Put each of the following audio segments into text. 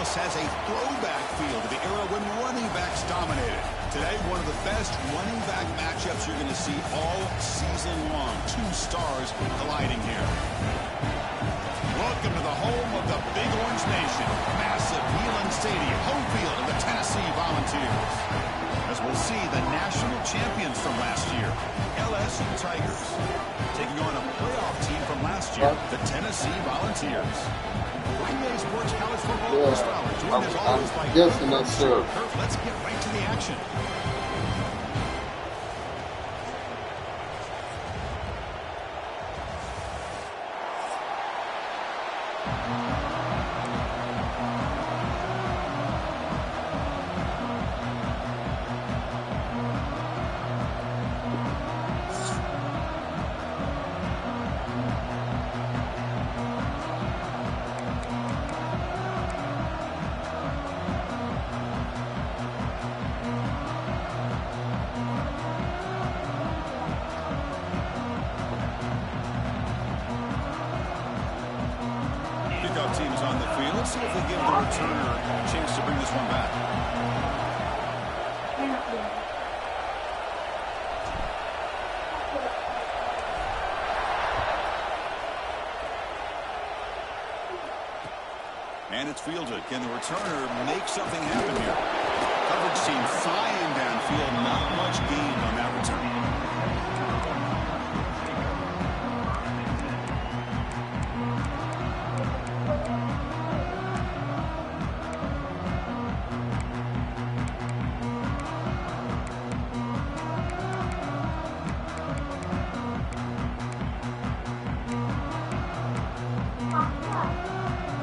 This has a throwback feel to the era when running backs dominated. Today, one of the best running back matchups you're going to see all season long. Two stars colliding here. Welcome to the home of the Big Orange Nation. Massive Neyland Stadium, home field of the Tennessee Volunteers. As we'll see the national champions from last year, LSU Tigers, taking on a playoff team from last year, the Tennessee Volunteers. Green Bay Sports College Football Scholar, joined as always by guessing that's sure. Let's get right to the action. Teams on the field. Let's see if they give the returner a chance to bring this one back. And it's fielded. Can the returner make something happen here? Coverage team flying downfield. Not much gain on that return.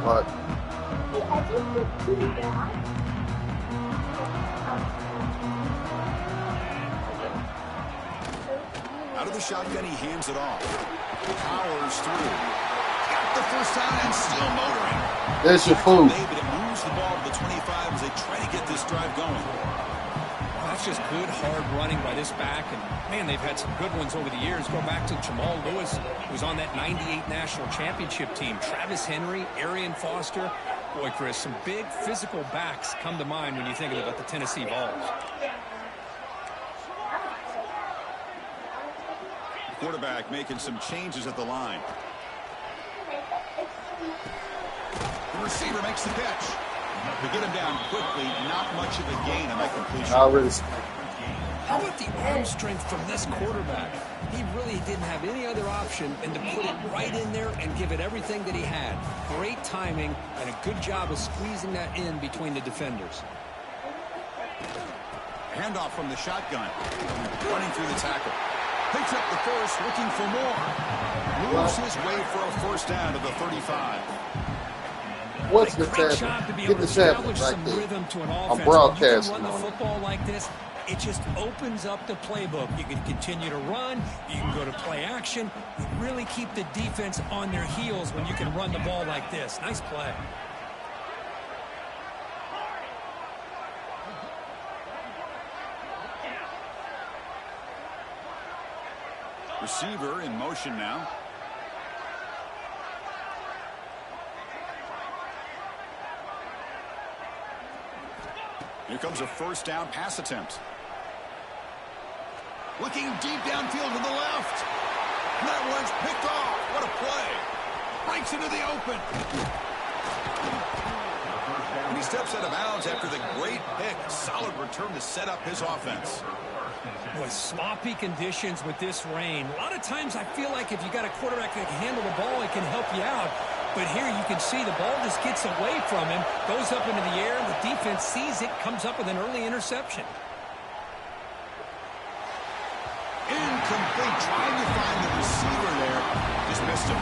What? Out of the shotgun, he hands it off. Powers through. Got the first down and still motoring. There's your food. But it moves the ball to the 25 as they try to get this drive going. That's just good, hard running by this back. And, man, they've had some good ones over the years. Go back to Jamal Lewis, who was on that 98 national championship team. Travis Henry, Arian Foster. Boy, Chris, some big physical backs come to mind when you think about the Tennessee Vols. Quarterback making some changes at the line. The receiver makes the catch. To get him down quickly, not much of a gain on that completion. How about the arm strength from this quarterback? He really didn't have any other option than to put it right in there and give it everything that he had. Great timing and a good job of squeezing that in between the defenders. Handoff from the shotgun. Running through the tackle. Picks up the first, looking for more. Moves his way for a first down to the 35. What's the tablet? Get the tablet right there. I'm broadcasting. When you can run the football like this, it just opens up the playbook. You can continue to run. You can go to play action. You really keep the defense on their heels when you can run the ball like this. Nice play. Receiver in motion now. Here comes a first down pass attempt. Looking deep downfield to the left. And that one's picked off. What a play. Breaks into the open. And he steps out of bounds after the great pick. Solid return to set up his offense. Boy, sloppy conditions with this rain. A lot of times I feel like if you got a quarterback that can handle the ball, it can help you out. But here you can see the ball just gets away from him, goes up into the air, the defense sees it, comes up with an early interception. Incomplete, trying to find the receiver there. Just missed him.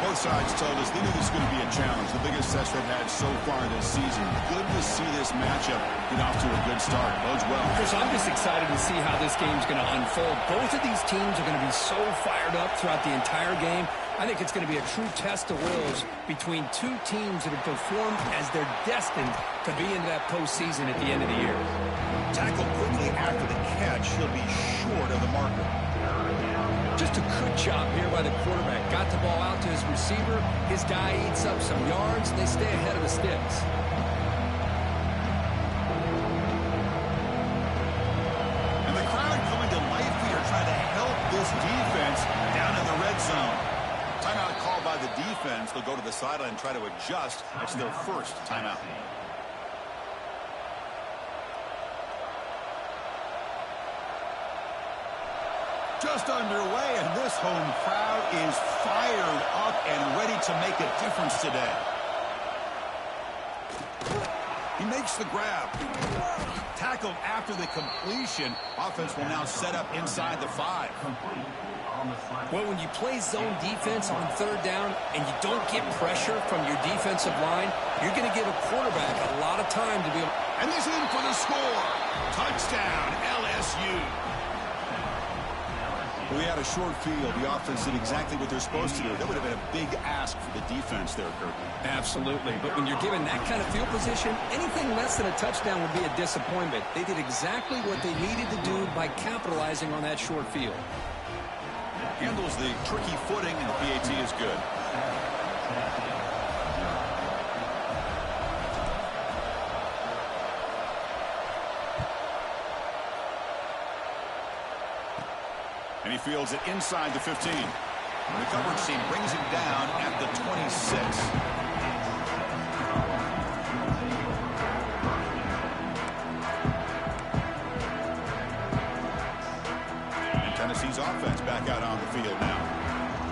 Both sides told us they knew this was going to be a challenge. The biggest test they've had so far this season. Good to see this matchup get off to a good start. Bodes well. Chris, I'm just excited to see how this game's going to unfold. Both of these teams are going to be so fired up throughout the entire game. I think it's going to be a true test of wills between two teams that have performed as they're destined to be in that postseason at the end of the year. Tackled quickly after the catch. He'll be short of the marker. Just a good job here by the quarterback. Got the ball out to his receiver. His guy eats up some yards, and they stay ahead of the sticks. And the crowd coming to life here, trying to help this defense down in the red zone. Timeout called by the defense. They'll go to the sideline and try to adjust. It's their first timeout. Just underway, and this home crowd is fired up and ready to make a difference today. He makes the grab. Tackled after the completion. Offense will now set up inside the 5. Well, when you play zone defense on third down and you don't get pressure from your defensive line, you're going to give a quarterback a lot of time to be able. And he's in for the score. Touchdown, LSU. We had a short field. The offense did exactly what they're supposed to do. That would have been a big ask for the defense there, Kurt. Absolutely. But when you're given that kind of field position, anything less than a touchdown would be a disappointment. They did exactly what they needed to do by capitalizing on that short field. Handles the tricky footing, and the PAT is good. And he fields it inside the 15. The coverage team brings him down at the 26. And Tennessee's offense back out on the field now.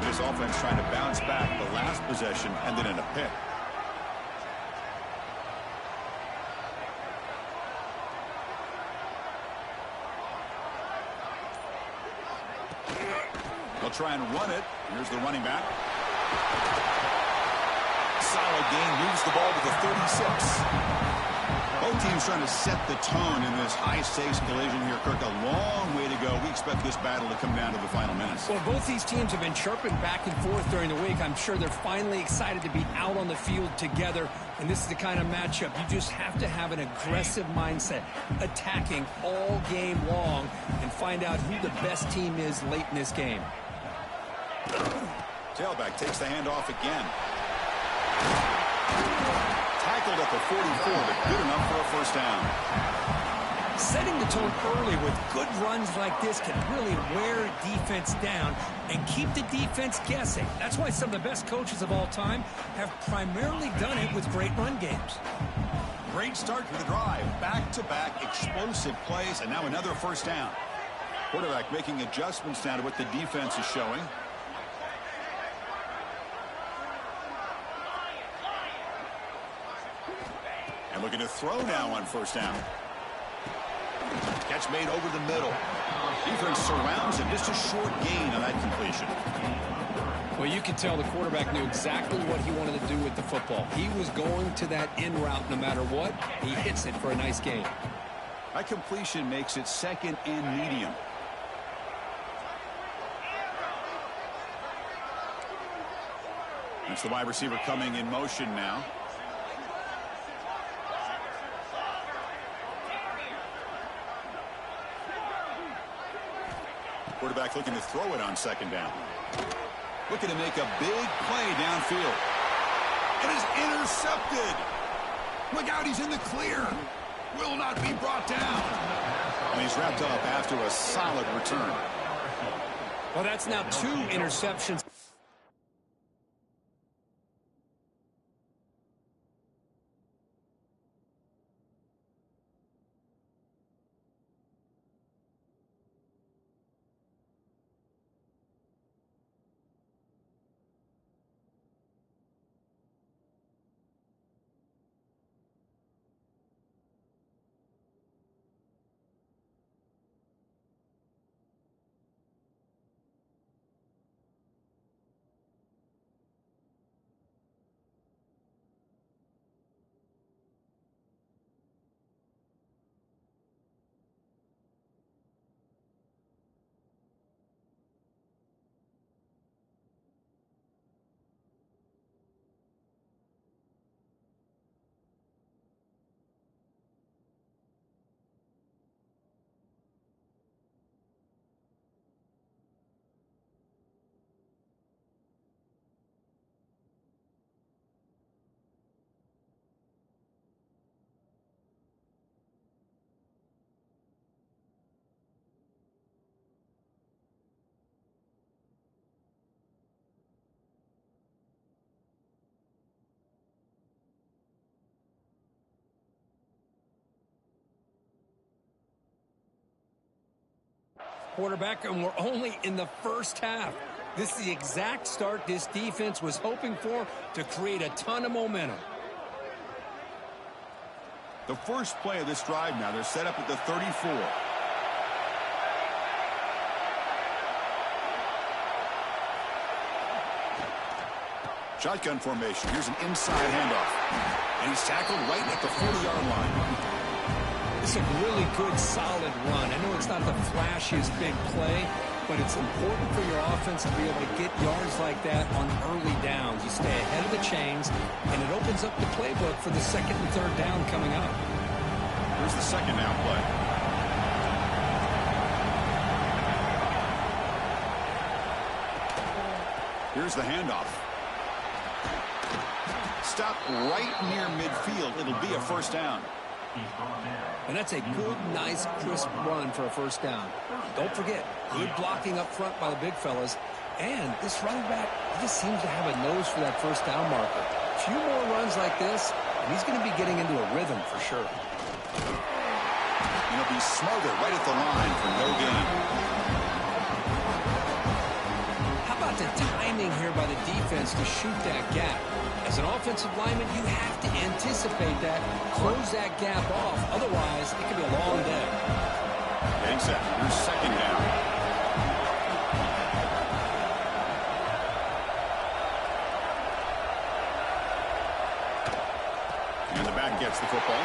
This offense trying to bounce back the last possession, ended in a pick. They'll try and run it. Here's the running back. Solid gain. Moves the ball to the 36. Both teams trying to set the tone in this high-stakes collision here, Kirk. A long way to go. We expect this battle to come down to the final minutes. Well, both these teams have been chirping back and forth during the week. I'm sure they're finally excited to be out on the field together. And this is the kind of matchup you just have to have an aggressive mindset, attacking all game long, and find out who the best team is late in this game. Tailback takes the handoff again. Tackled at the 44, but good enough for a first down. Setting the tone early with good runs like this can really wear defense down and keep the defense guessing. That's why some of the best coaches of all time have primarily done it with great run games. Great start to the drive. Back-to-back explosive plays, and now another first down. Quarterback making adjustments now to what the defense is showing. And looking to throw now on first down. Catch made over the middle. Defense surrounds him. Just a short gain on that completion. Well, you can tell the quarterback knew exactly what he wanted to do with the football. He was going to that in route no matter what. He hits it for a nice gain. That completion makes it second and medium. That's the wide receiver coming in motion now. Quarterback looking to throw it on second down. Looking to make a big play downfield. It is intercepted. Look out, he's in the clear. Will not be brought down. And he's wrapped up after a solid return. Well, that's now 2 interceptions. quarterback, and we're only in the first half. This is the exact start this defense was hoping for to create a ton of momentum. The first play of this drive now, they're set up at the 34. Shotgun formation. Here's an inside handoff. And he's tackled right at the 40-yard line. It's a really good, solid run. I know it's not the flashiest big play, but it's important for your offense to be able to get yards like that on early downs. You stay ahead of the chains, and it opens up the playbook for the second and third down coming up. Here's the second down play. Here's the handoff. Stop right near midfield. It'll be a first down. And that's a good, nice, crisp run for a first down. Don't forget, good blocking up front by the big fellas. And this running back, he just seems to have a nose for that first down marker. A few more runs like this, and he's going to be getting into a rhythm for sure. And he'll be smothered right at the line for no gain. How about the timing here by the defense to shoot that gap? As an offensive lineman, you have to anticipate that, close that gap off. Otherwise, it could be a long day. Getting set. Here's second down. And the back gets the football.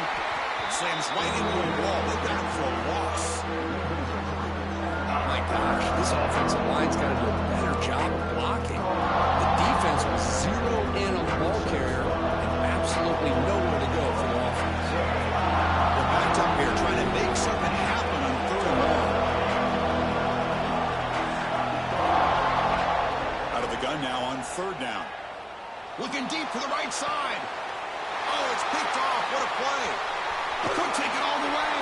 Slams right into a wall. They've got him for a loss. Oh, my gosh. This offensive line's got to do a better job of blocking. The defense was zeroed in on the ball carrier and absolutely nowhere to go for the offense. They're backed up here trying to make something happen on third and long. Out of the gun now on third down. Looking deep to the right side. Oh, it's picked off. What a play. Could take it all the way.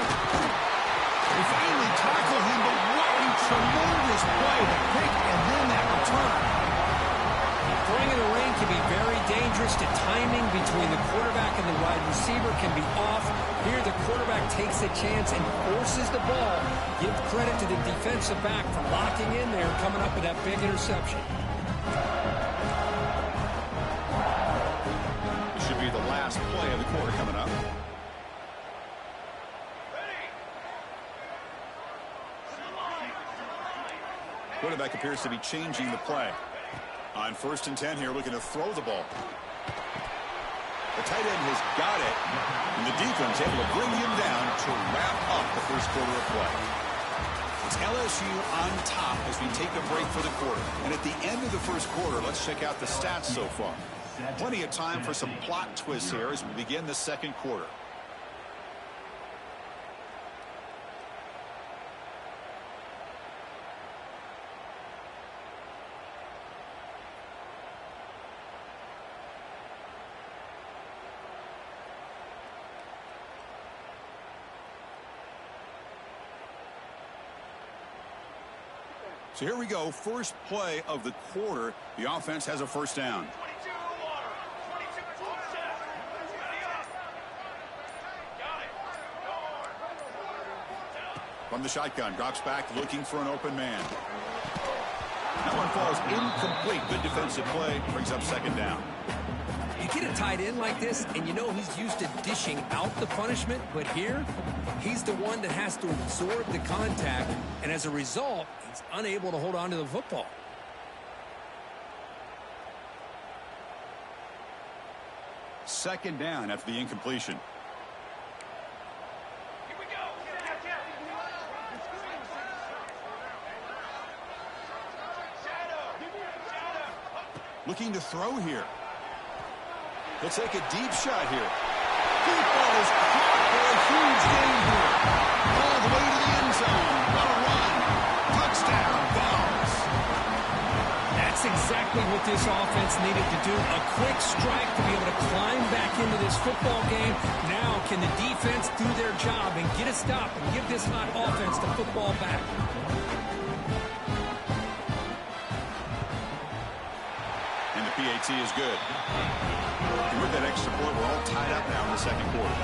They finally tackled him, but what a tremendous play. The pick and then that return. Throwing in the ring can be very dangerous. The timing between the quarterback and the wide receiver can be off. Here, the quarterback takes a chance and forces the ball. Give credit to the defensive back for locking in there, coming up with that big interception. This should be the last play of the quarter coming up. Quarterback appears to be changing the play. On 1st and 10 here, looking to throw the ball. The tight end has got it, and the defense able to bring him down to wrap up the first quarter of play. It's LSU on top as we take a break for the quarter. And at the end of the first quarter, let's check out the stats so far. Plenty of time for some plot twists here as we begin the second quarter. So here we go, first play of the quarter. The offense has a first down. From the shotgun, drops back, looking for an open man. That one falls incomplete. Good defensive play, brings up second down. You get a tight end like this, and you know he's used to dishing out the punishment, but here, he's the one that has to absorb the contact, and as a result, he's unable to hold on to the football. Second down after the incompletion. Here we go. Looking to throw here. He'll take a deep shot here. Deep ball is caught for a huge gain here. All the way to the end zone. What a run. Touchdown, Bells. That's exactly what this offense needed to do. A quick strike to be able to climb back into this football game. Now can the defense do their job and get a stop and give this hot offense the football back? And the PAT is good. And with that extra point, we're all tied up now in the second quarter.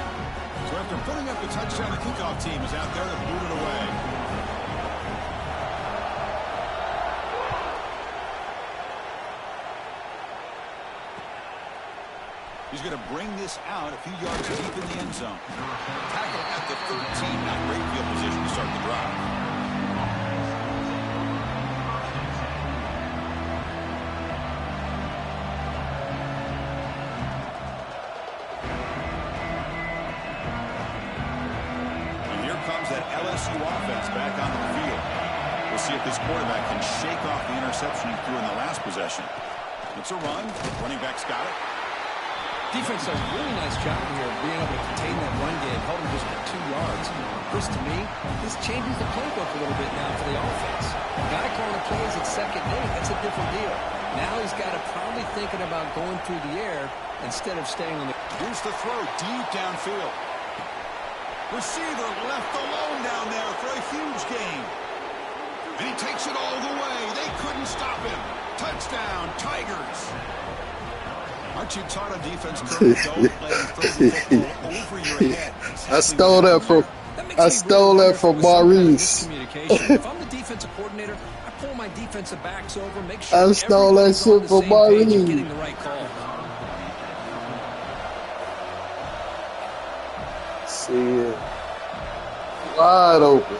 So after putting up the touchdown, the kickoff team is out there to boot it away. He's going to bring this out a few yards deep in the end zone. Tackle at the 13. Not great field position to start the drive. And here comes that LSU offense back onto the field. We'll see if this quarterback can shake off the interception he threw in the last possession. It's a run. Running back's got it. Defense does a really nice job here of being able to contain that run game, held him just for 2 yards. This, to me, this changes the playbook a little bit now for the offense. Got to call the plays at 2nd and 8. That's a different deal. Now he's got to probably thinking about going through the air instead of staying on the... Here's the throw deep downfield. Receiver left alone down there for a huge gain. And he takes it all the way. They couldn't stop him. Touchdown, Tigers. Aren't you taught on defense, Kirk? Don't let him throw the football over your head. I stole that from Maurice. If I'm the defensive coordinator, I pull my defensive backs over, make sure I stole that shit from Maurice. Getting the right call. See it. Wide open.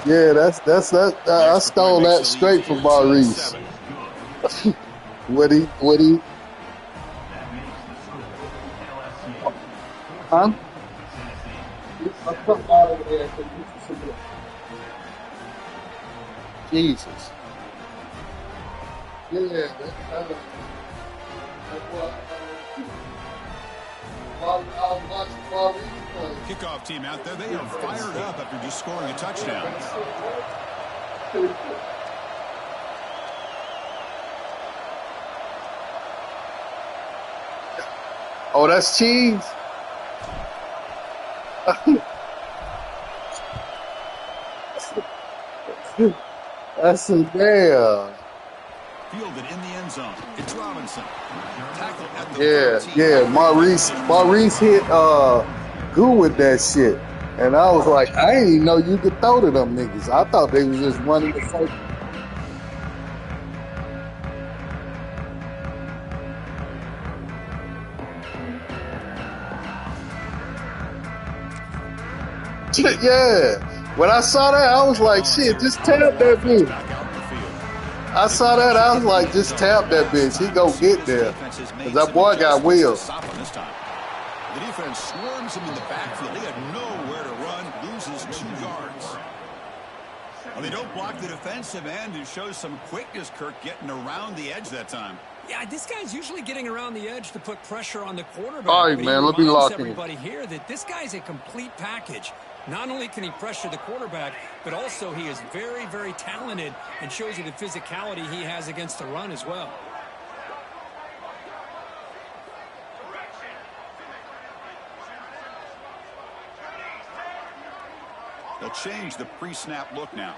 Yeah, that's I stole that straight from Maurice. Woody. Huh? Jesus. Yeah, that's what I was watching Maurice play. Kickoff team out there. They are fired up after just scoring a touchdown. Oh, that's cheese. That's a damn. Fielded in the end zone. It's Robinson. Tackle at the 13. Yeah. Maurice hit Goo with that shit. And I was like, I didn't even know you could throw to them niggas. I thought they was just running the circle. Yeah. When I saw that, I was like, shit, just tap that bitch. I saw that, I was like, just tap that bitch. He gonna get there. Because that boy got wheels. The defense swarms him in the backfield. They have nowhere to run, loses 2 yards. Well, they don't block the defensive end and shows some quickness, Kirk, getting around the edge that time. Yeah, this guy's usually getting around the edge to put pressure on the quarterback. All right, man, let me lock in. Everybody here that this guy's a complete package. Not only can he pressure the quarterback, but also he is very, very talented and shows you the physicality he has against the run as well. They'll change the pre-snap look now.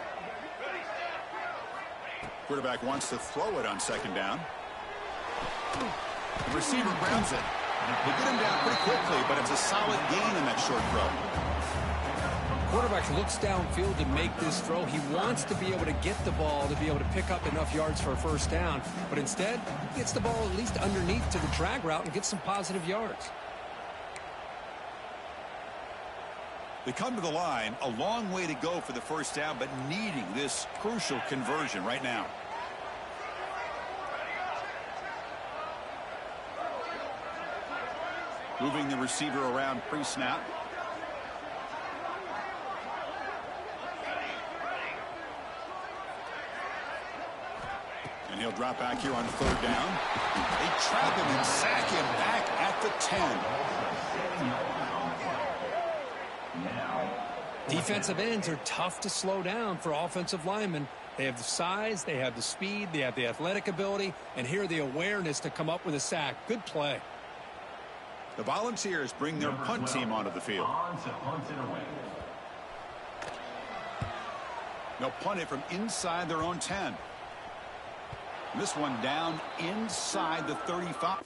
Quarterback wants to throw it on 2nd down. The receiver grounds it. They get him down pretty quickly, but it's a solid gain in that short throw. Quarterback looks downfield to make this throw. He wants to be able to get the ball to be able to pick up enough yards for a 1st down. But instead, he gets the ball at least underneath to the drag route and gets some positive yards. They come to the line, a long way to go for the 1st down, but needing this crucial conversion right now. Moving the receiver around pre-snap. And he'll drop back here on 3rd down. They trap him and sack him back at the 10. Defensive ends are tough to slow down for offensive linemen. They have the size, they have the speed, they have the athletic ability, and here the awareness to come up with a sack. Good play. The Volunteers bring their punt team onto the field. They'll punt it from inside their own 10. This one down inside the 35.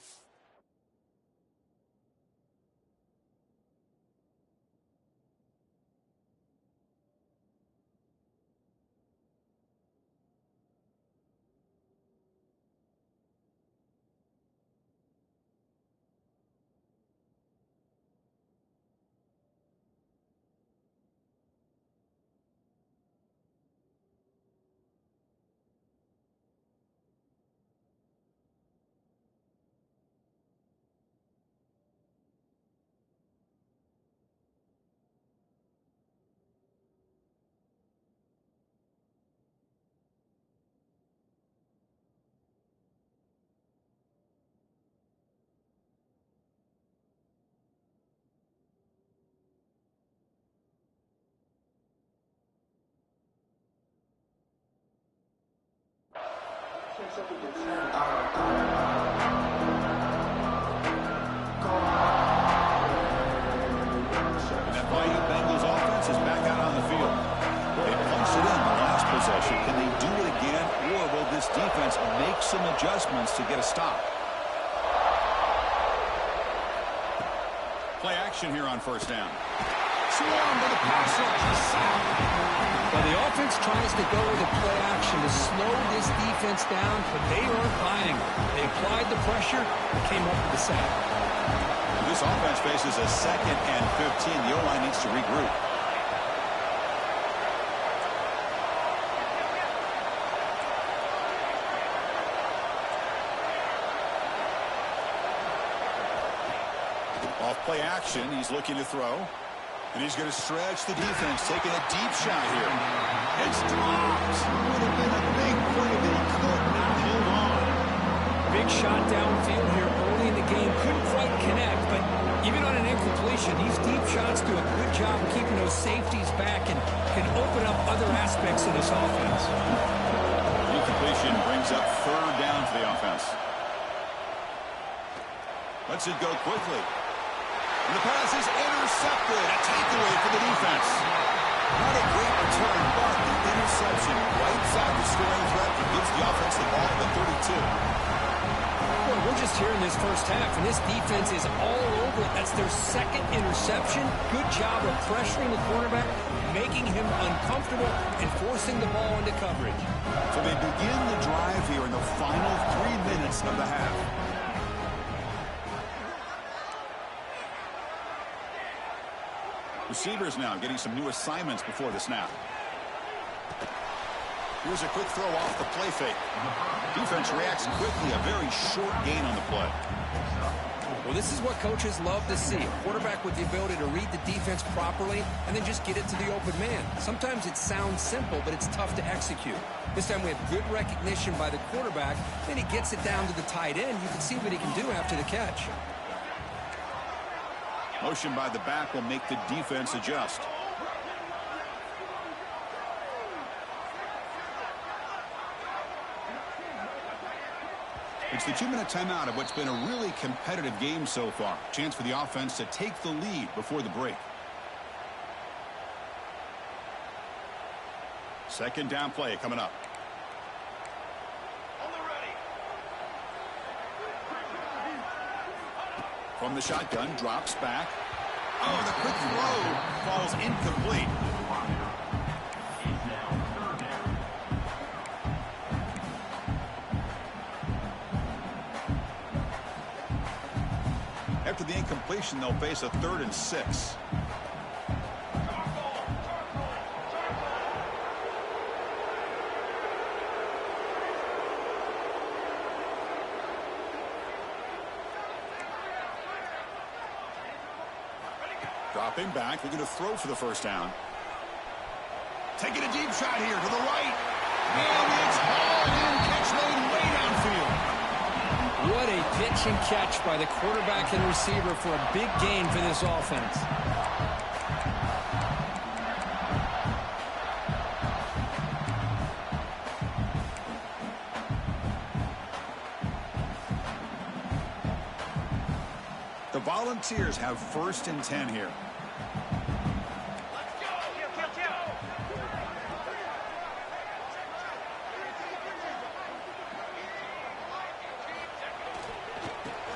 That Bayou Bengals offense is back out on the field. They punched it in the last possession. Can they do it again, or will this defense make some adjustments to get a stop? Play action here on first down. Swarm to the pass rush. Well, the offense tries to go with a play action to slow this defense down, but they aren't buying it. They applied the pressure and came up with the sack. This offense faces a 2nd and 15. The O-line needs to regroup. Off play action, he's looking to throw. And he's going to stretch the defense, taking a deep shot here. It's dropped. Would have been a big play, but he could not hold on. Big shot downfield here early in the game. Couldn't quite connect, but even on an incompletion, these deep shots do a good job of keeping those safeties back and can open up other aspects of this offense. Incompletion brings up 3rd down for the offense. Lets it go quickly. And the pass is intercepted. A takeaway for the defense. Not a great return, but the interception wipes out the scoring threat and gives the offense the ball at the 32. Well, we're just here in this first half, and this defense is all over it. That's their 2nd interception. Good job of pressuring the quarterback, making him uncomfortable, and forcing the ball into coverage. So they begin the drive here in the final 3 minutes of the half. Receivers now getting some new assignments before the snap. Here's a quick throw off the play fake. Defense reacts quickly. A very short gain on the play. Well, this is what coaches love to see. A quarterback with the ability to read the defense properly and then just get it to the open man. Sometimes it sounds simple, but it's tough to execute. This time we have good recognition by the quarterback. Then he gets it down to the tight end. You can see what he can do after the catch. Motion by the back will make the defense adjust. It's the 2-minute timeout of what's been a really competitive game so far. Chance for the offense to take the lead before the break. 2nd down play coming up. From the shotgun, drops back. Oh, the quick throw falls incomplete. After the incompletion, they'll face a 3rd and 6. Dropping back, looking to throw for the 1st down. Taking a deep shot here to the right. And it's hauled in. Catch made way downfield. What a pitch and catch by the quarterback and receiver for a big gain for this offense. The Volunteers have 1st and 10 here.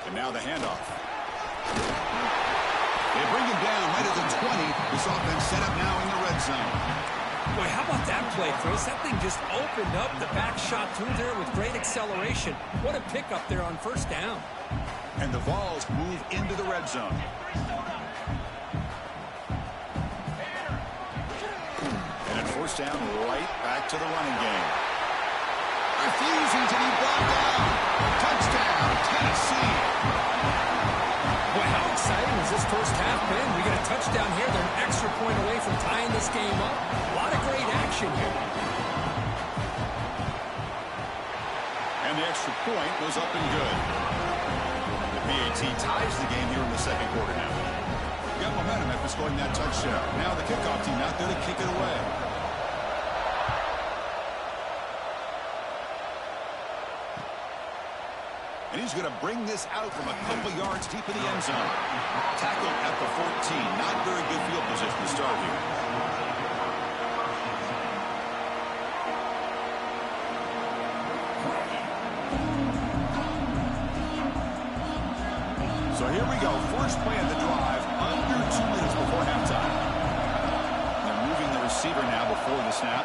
And now the handoff. They bring him down right at the 20. This offense set up now in the red zone. Boy, how about that play, Chris? That thing just opened up. The back shot through there with great acceleration. What a pickup there on 1st down. And the Vols move into the red zone. And at 1st down, right back to the running game. Refusing to be brought down. Touchdown, Tennessee. Boy, how exciting has this first half been? We got a touchdown here. They're an extra point away from tying this game up. A lot of great action here. And the extra point goes up and good. PAT ties the game here in the 2nd quarter now. Got momentum after scoring that touchdown. Now the kickoff team out there to kick it away. He's going to bring this out from a couple yards deep in the end zone. Tackled at the 14. Not very good field position to start here. So here we go. First play of the drive. Under 2 minutes before halftime. They're moving the receiver now before the snap.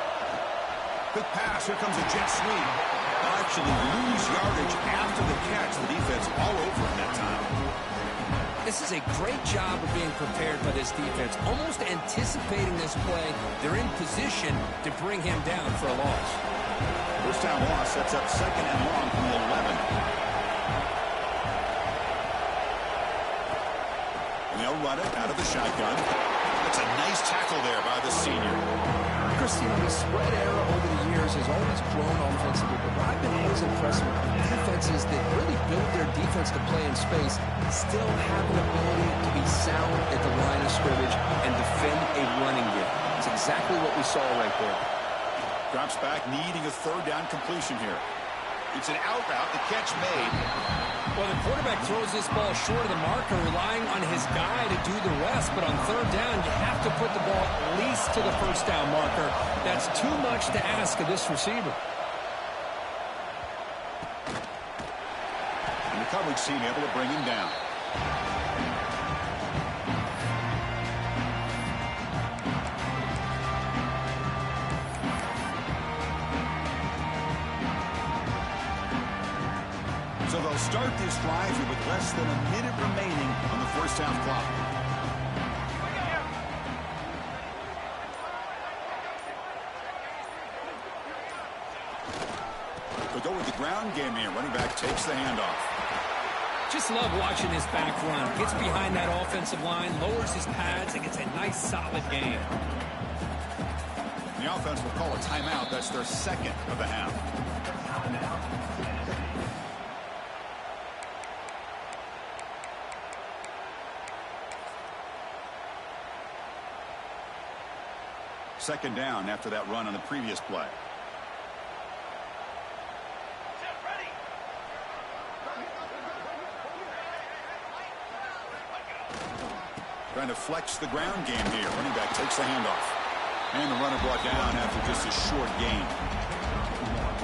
Quick pass. Here comes a jet sweep. They'll actually lose yardage after the catch. The defense all over him that time. This is a great job of being prepared by this defense. Almost anticipating this play. They're in position to bring him down for a loss. First down loss sets up second and long from the 11. And they'll run it out of the shotgun. That's a nice tackle there by the senior. Chris, the spread era over the years has always grown offensively, but what I've been always impressed with defenses that really build their defense to play in space still have an ability to be sound at the line of scrimmage and defend a running game. It's exactly what we saw right there. Drops back, needing a third down completion here. It's an out route, the catch made. Well, the quarterback throws this ball short of the marker, relying on his guy to do the rest. But on third down, you have to put the ball at least to the first down marker. That's too much to ask of this receiver. And the coverage team able to bring him down. So they'll start this drive here with less than a minute remaining on the first half clock. They'll go with the ground game here. Running back takes the handoff. Just love watching this back run. Gets behind that offensive line, lowers his pads, and gets a nice solid gain. The offense will call a timeout. That's their second of the half. Second down after that run on the previous play. Trying to flex the ground game here. Running back takes the handoff. And the runner brought down after just a short gain.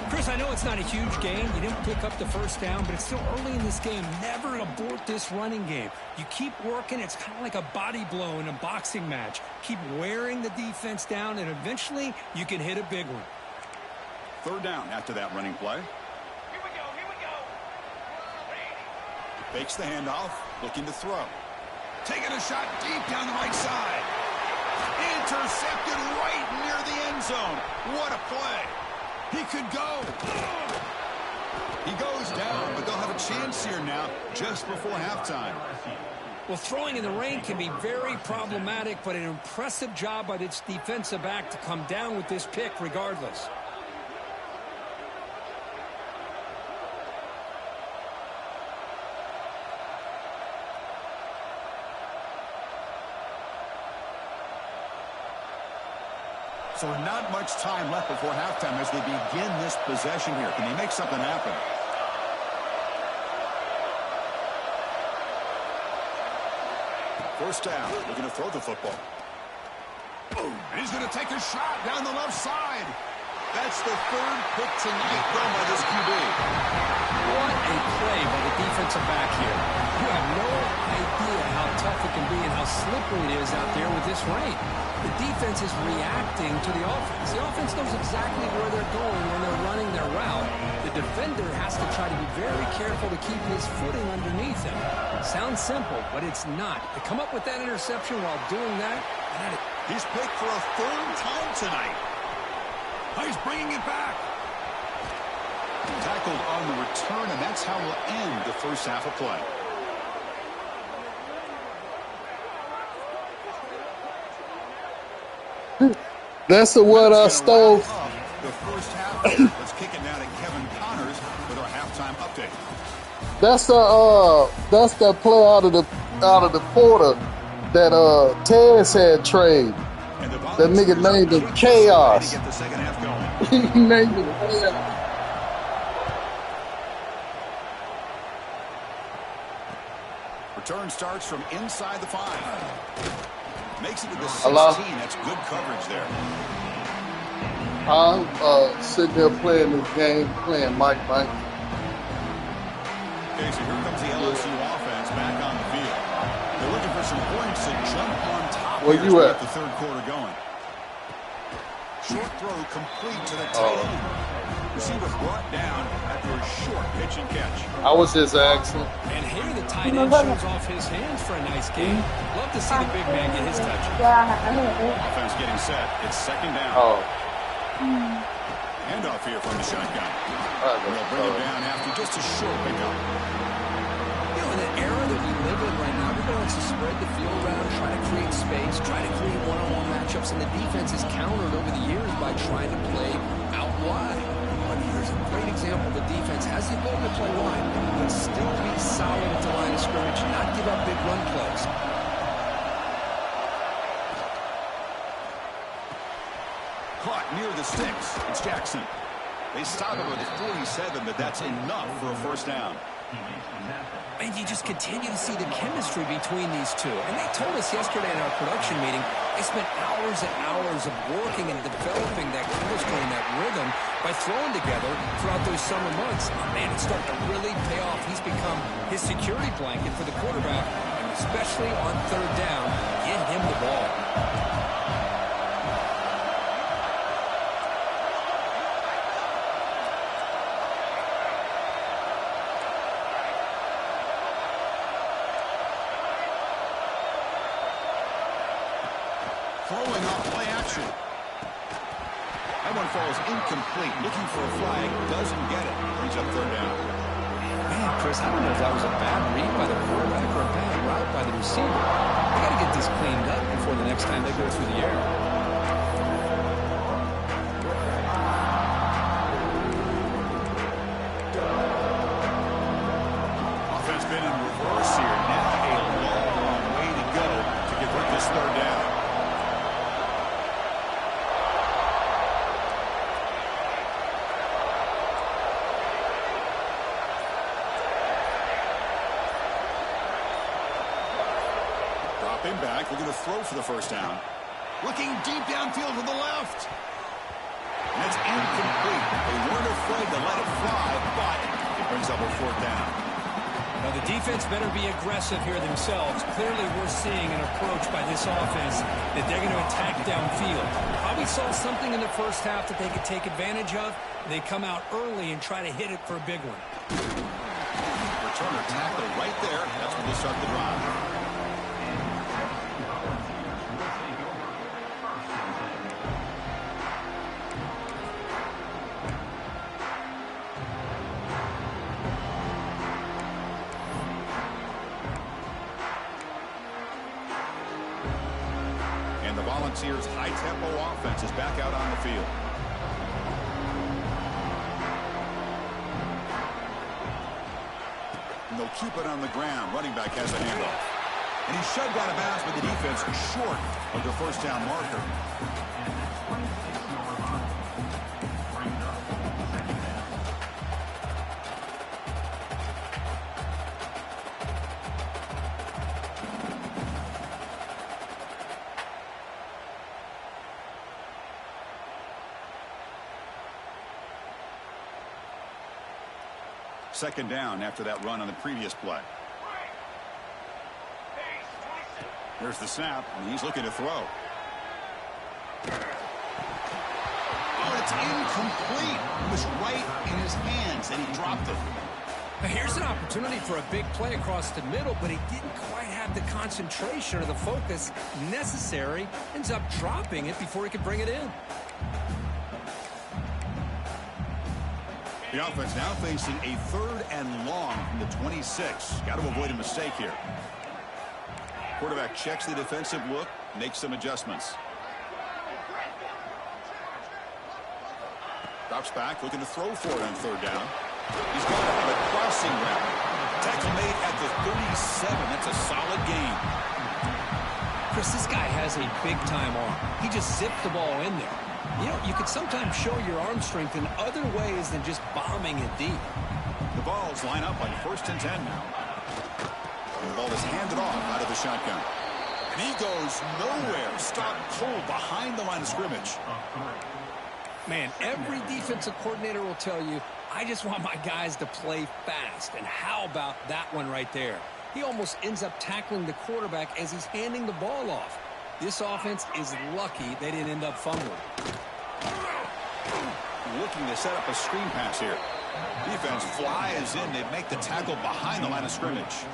Chris, I know it's not a huge gain. You didn't pick up the first down, but it's still early in this game. Never abort this running game. You keep working. It's kind of like a body blow in a boxing match. Keep wearing the defense down, and eventually you can hit a big one. Third down after that running play. Here we go. Fakes the handoff, looking to throw. Taking a shot deep down the right side. Intercepted right near the end zone. What a play. He could go. He goes down, but they'll have a chance here now just before halftime. Well, throwing in the rain can be very problematic, but an impressive job by this defensive back to come down with this pick regardless. So not much time left before halftime as they begin this possession here. Can they make something happen? First down, looking to throw the football. Boom. And he's going to take a shot down the left side. That's the third pick tonight thrown by this QB. What a play by the defensive back here. You have no idea how tough it can be and how slippery it is out there with this rain. The defense is reacting to the offense. The offense knows exactly where they're going when they're running their route. The defender has to try to be very careful to keep his footing underneath him. Sounds simple, but it's not. To come up with that interception while doing that, he's picked for a third time tonight. He's bringing it back. Tackled on the return, and that's how we'll end the first half of play. That's what I stole. The first half. Let's kick it now to Kevin Connors with our halftime update. That's the play out of the quarter that Taz had trade. That nigga named him Chaos. To get the second half going. He named him Chaos. Return starts from inside the 5. Makes it to the 16. Hello? That's good coverage there. I'm sitting there playing this game, playing Mike. Okay, so here comes the LSU offense back on the field. They're looking for some points to jump on top Where here you as we at? get the third quarter going. Short throw complete to the tight end. Receiver brought down after a short pitch and catch. I was just asking. And here the tight end shows off his hands for a nice game. Love to see the big man get his touch. Offense getting set. It's second down. Oh. Handoff here from the shotgun. They'll bring him down after just a short pickup. You know, in the era that we live in right now, everybody wants to spread the field around, try to create space, try to create one-on-one matchups, and the defense is countered over the years by trying to play out wide. But here's a great example. The defense has the ability to play wide, but still be solid at the line of scrimmage, not give up big run plays. Caught near the sticks. It's Jackson. They stop him with 47, but that's enough for a first down. And you just continue to see the chemistry between these two. And they told us yesterday in our production meeting, they spent hours and hours of working and developing that chemistry and that rhythm by throwing together throughout those summer months. And man, it's starting to really pay off. He's become his security blanket for the quarterback, and especially on third down, get him the ball. Throwing off play action. That one falls incomplete. Looking for a flag. Doesn't get it. Brings up third down. Man, Chris, I don't know if that was a bad read by the quarterback or a bad route by the receiver. They got to get this cleaned up before the next time they go through the air. Offense been in reverse here. Now a long way to go to convert this third down. Drop him back. We're going to throw for the first down. Looking deep downfield to the left. And it's incomplete. They weren't afraid to let it fly, but it brings up a fourth down. Now, the defense better be aggressive here themselves. Clearly, we're seeing an approach by this offense that they're going to attack downfield. Probably saw something in the first half that they could take advantage of. They come out early and try to hit it for a big one. Returner tackle right there. That's when they start the drive. And the Volunteers' high-tempo offense is back out on the field. And they'll keep it on the ground. Running back has a handoff. And he's shoved out of bounds with the defense short of the first down marker. Second down after that run on the previous play. There's the snap, and he's looking to throw. Oh, it's incomplete. It was right in his hands, and he dropped it. Now, here's an opportunity for a big play across the middle, but he didn't quite have the concentration or the focus necessary. Ends up dropping it before he could bring it in. The offense now facing a third and long from the 26. Got to avoid a mistake here. Quarterback checks the defensive look, makes some adjustments. Drops back, looking to throw for it on third down. He's going to have a crossing route. Tackle made at the 37. That's a solid gain. Chris, this guy has a big-time arm. He just zipped the ball in there. You know, you could sometimes show your arm strength in other ways than just bombing it deep. The Vols line up on 1st and 10 now. ball is handed off out of the shotgun. And he goes nowhere. Stopped cold behind the line of scrimmage. Man, every defensive coordinator will tell you, I just want my guys to play fast. And how about that one right there? He almost ends up tackling the quarterback as he's handing the ball off. This offense is lucky they didn't end up fumbling. Looking to set up a screen pass here. Defense flies in. They make the tackle behind the line of scrimmage.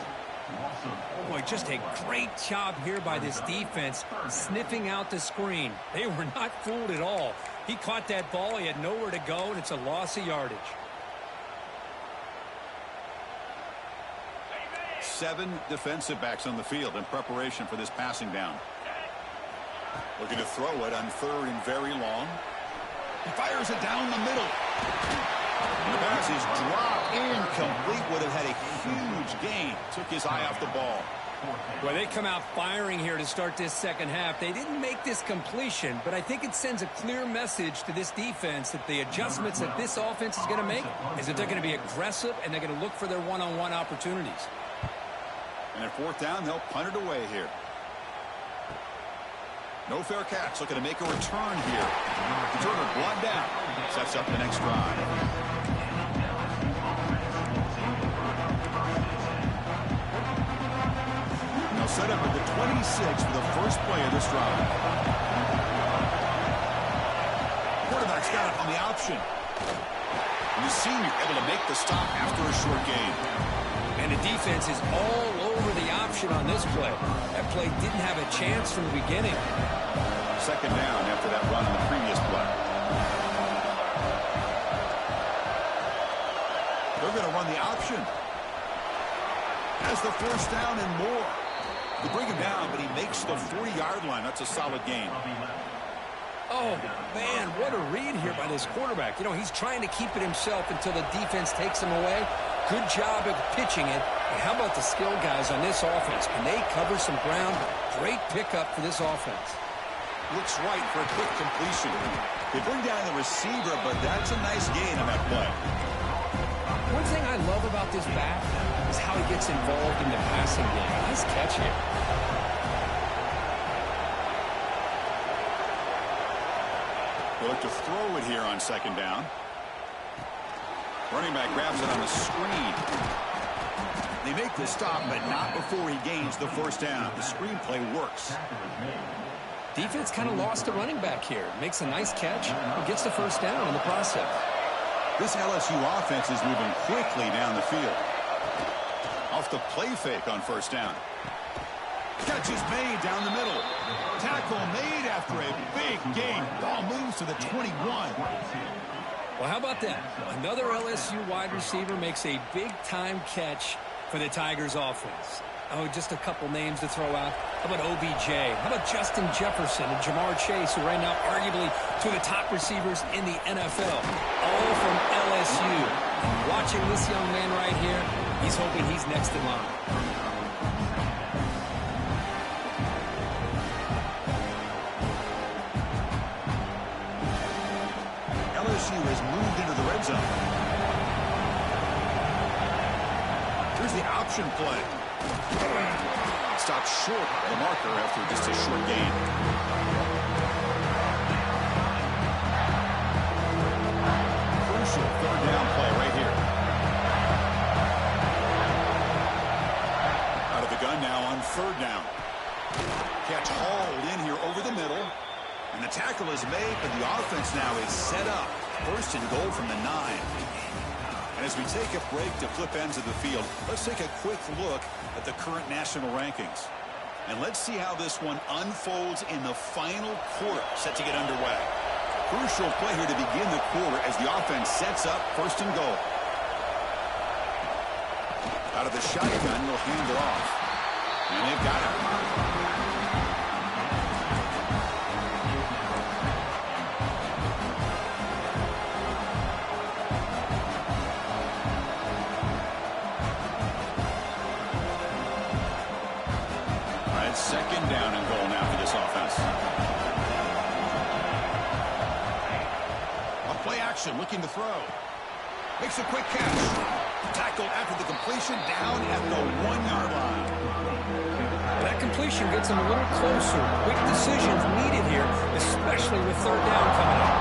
Boy, just a great job here by this defense, sniffing out the screen. They were not fooled at all. He caught that ball. He had nowhere to go, and it's a loss of yardage. 7 defensive backs on the field in preparation for this passing down. Looking to throw it on 3rd and very long. He fires it down the middle. And the pass is dropped incomplete. Would have had a huge gain. Took his eye off the ball. Well, they come out firing here to start this second half. They didn't make this completion, but I think it sends a clear message to this defense that the adjustments that this offense is going to make is that they're going to be aggressive and they're going to look for their one-on-one opportunities. And at 4th down, they'll punt it away here. No fair catch. Looking to make a return here. Returner brought down. Sets up the next drive. They'll set up at the 26 for the first play of this drive. Quarterback's got it on the option. And the senior able to make the stop after a short gain. And the defense is all over the option on this play. That play didn't have a chance from the beginning. 2nd down after that run in the previous play. They're going to run the option. Has the 1st down and more. They bring him down, but he makes the 40-yard line. That's a solid gain. Oh, man, what a read here by this quarterback. You know, he's trying to keep it himself until the defense takes him away. Good job of pitching it. And how about the skill guys on this offense? Can they cover some ground? Great pickup for this offense. Looks right for a quick completion. They bring down the receiver, but that's a nice gain on that play. One thing I love about this back is how he gets involved in the passing game. Nice catch here. They look to throw it here on 2nd down. Running back grabs it on the screen. They make the stop, but not before he gains the 1st down. The screen play works. Defense kind of lost a running back here. Makes a nice catch and gets the 1st down in the process. This LSU offense is moving quickly down the field. Off the play fake on 1st down. Catch is made down the middle. Tackle made after a big gain. Ball moves to the 21. Well, how about that? Another LSU wide receiver makes a big-time catch for the Tigers offense. Oh, just a couple names to throw out. How about OBJ? How about Justin Jefferson and Jamar Chase, who right now arguably two of the top receivers in the NFL, all from LSU. And watching this young man right here, he's hoping he's next in line. LSU has moved into the red zone. Here's the option play. Stopped short of the marker after just a short gain. Crucial 3rd down play right here. Out of the gun now on 3rd down. Catch hauled in here over the middle. And the tackle is made, but the offense now is set up. 1st and goal from the 9. And as we take a break to flip ends of the field, let's take a quick look at the current national rankings. And let's see how this one unfolds in the final quarter, set to get underway. Crucial play here to begin the quarter as the offense sets up 1st and goal. Out of the shotgun, will hand it off. And they've got it. Second down and goal now for this offense. A play action, looking to throw. Makes a quick catch. Tackled after the completion, down at the 1-yard line. That completion gets them a little closer. Quick decisions needed here, especially with third down coming up.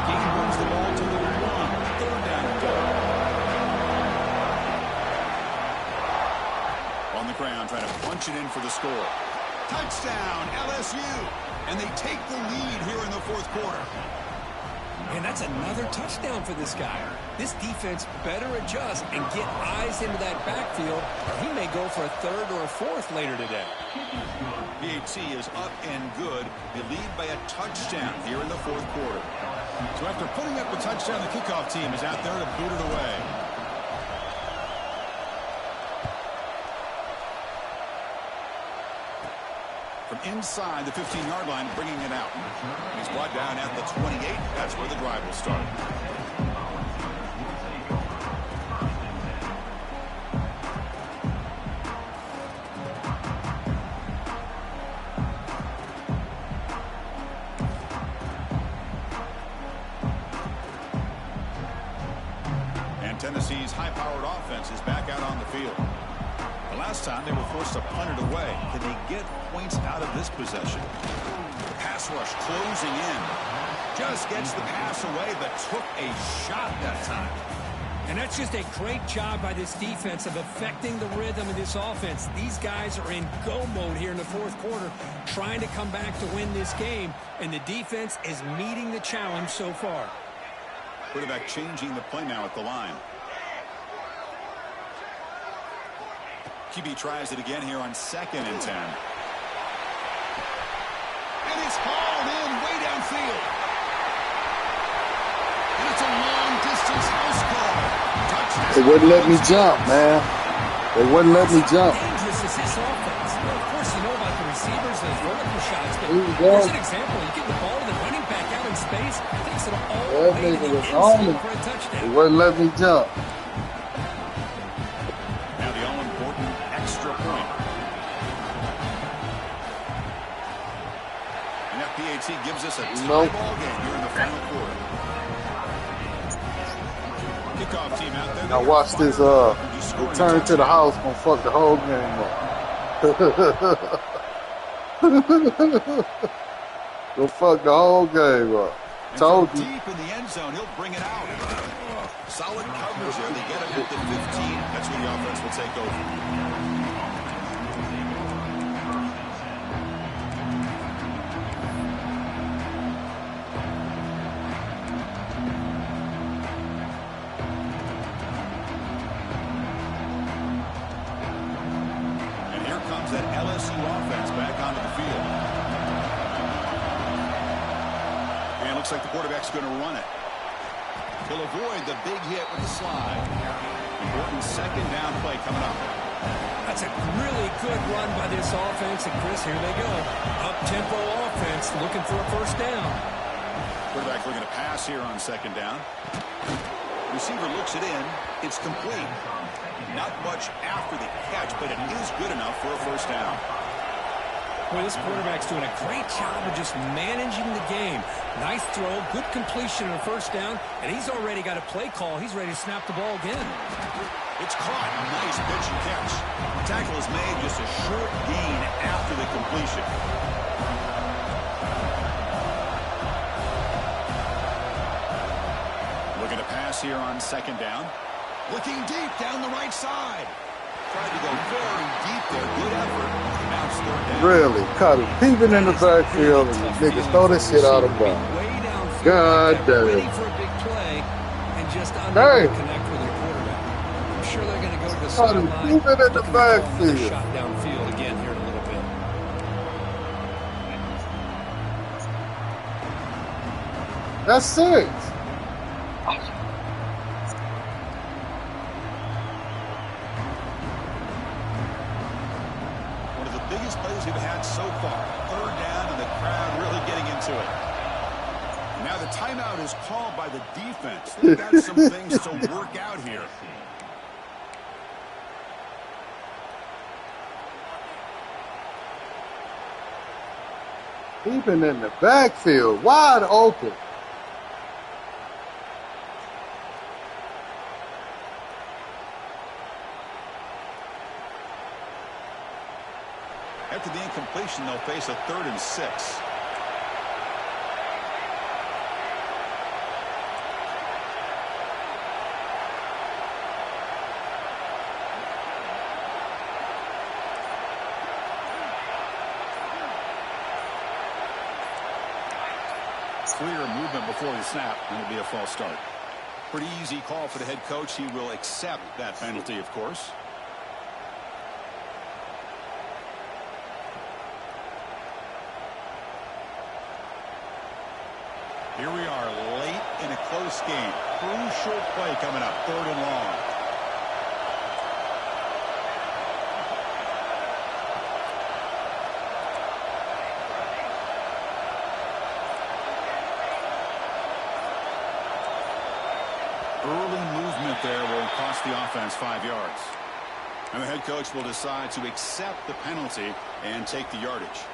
Gain moves the ball to the 1. Third down and goal. On the ground, trying to punch it in for the score. Touchdown, LSU. And they take the lead here in the fourth quarter. And that's another touchdown for this guy. This defense better adjust and get eyes into that backfield, or he may go for a third or a fourth later today. PAT is up and good. They lead by a touchdown here in the fourth quarter. So after putting up a touchdown, the kickoff team is out there to boot it away. From inside the 15-yard line, bringing it out. He's brought down at the 28. That's where the drive will start. And Tennessee's high-powered offense is back out on the field. Last time they were forced to punt it away. Can they get points out of this possession? Pass rush closing in. Just gets the pass away, but took a shot that time. And that's just a great job by this defense of affecting the rhythm of this offense. These guys are in go mode here in the fourth quarter, trying to come back to win this game, and the defense is meeting the challenge so far. Quarterback changing the play now at the line. QB tries it again here on 2nd and 10. And it's hauled in way downfield. And it's a long-distance house call. Touchdown. They wouldn't let me jump, man. They wouldn't let me jump. How dangerous is this offense? Well, of course, you know about the receivers, those vertical shots, but here's an example. You get the ball to the running back out in space, takes it all the way to the end zone for a touchdown. They wouldn't let me jump. PAT gives us a tie ball game here in the final quarter. Kickoff team out there. Now watch this. Return to the house gonna fuck the whole game up. Go fuck the whole game up. Told you. Deep in the end zone, he'll bring it out. Solid coverage there. They get him at the 15. That's where the offense will take over. That LSU offense back onto the field. And it looks like the quarterback's going to run it. He'll avoid the big hit with the slide. Important 2nd down play coming up. That's a really good run by this offense. And Chris, here they go. Up-tempo offense looking for a first down. Quarterback looking to pass here on 2nd down. Receiver looks it in. It's complete. Not much after the catch, but it is good enough for a first down. Well, this quarterback's doing a great job of just managing the game. Nice throw, good completion on a first down, and he's already got a play call. He's ready to snap the ball again. It's caught. Nice pitch and catch. The tackle is made, just a short gain after the completion. Looking to pass here on 2nd down. Looking deep down the right side. Tried to go very deep there. Good effort. Now it's 3rd down. Really? Caught him peeping in the backfield and the niggas throw this shit out of bounds. God damn it. Ready for a big play and just unable to connect with their quarterback. I'm sure they're going to go to the sideline. Peeping in the backfield. Shot downfield again here in a little bit. That's 6. We've had so far. 3rd down and the crowd really getting into it. Now the timeout is called by the defense. They've got some things to work out here. Even in the backfield, wide open. incompletion, they'll face a 3rd and 6. Clear movement before the snap, and it'll be a false start. Pretty easy call for the head coach. He will accept that penalty, of course. Here we are late in a close game. Crucial play coming up, 3rd and long. Early movement there will cost the offense 5 yards. And the head coach will decide to accept the penalty and take the yardage.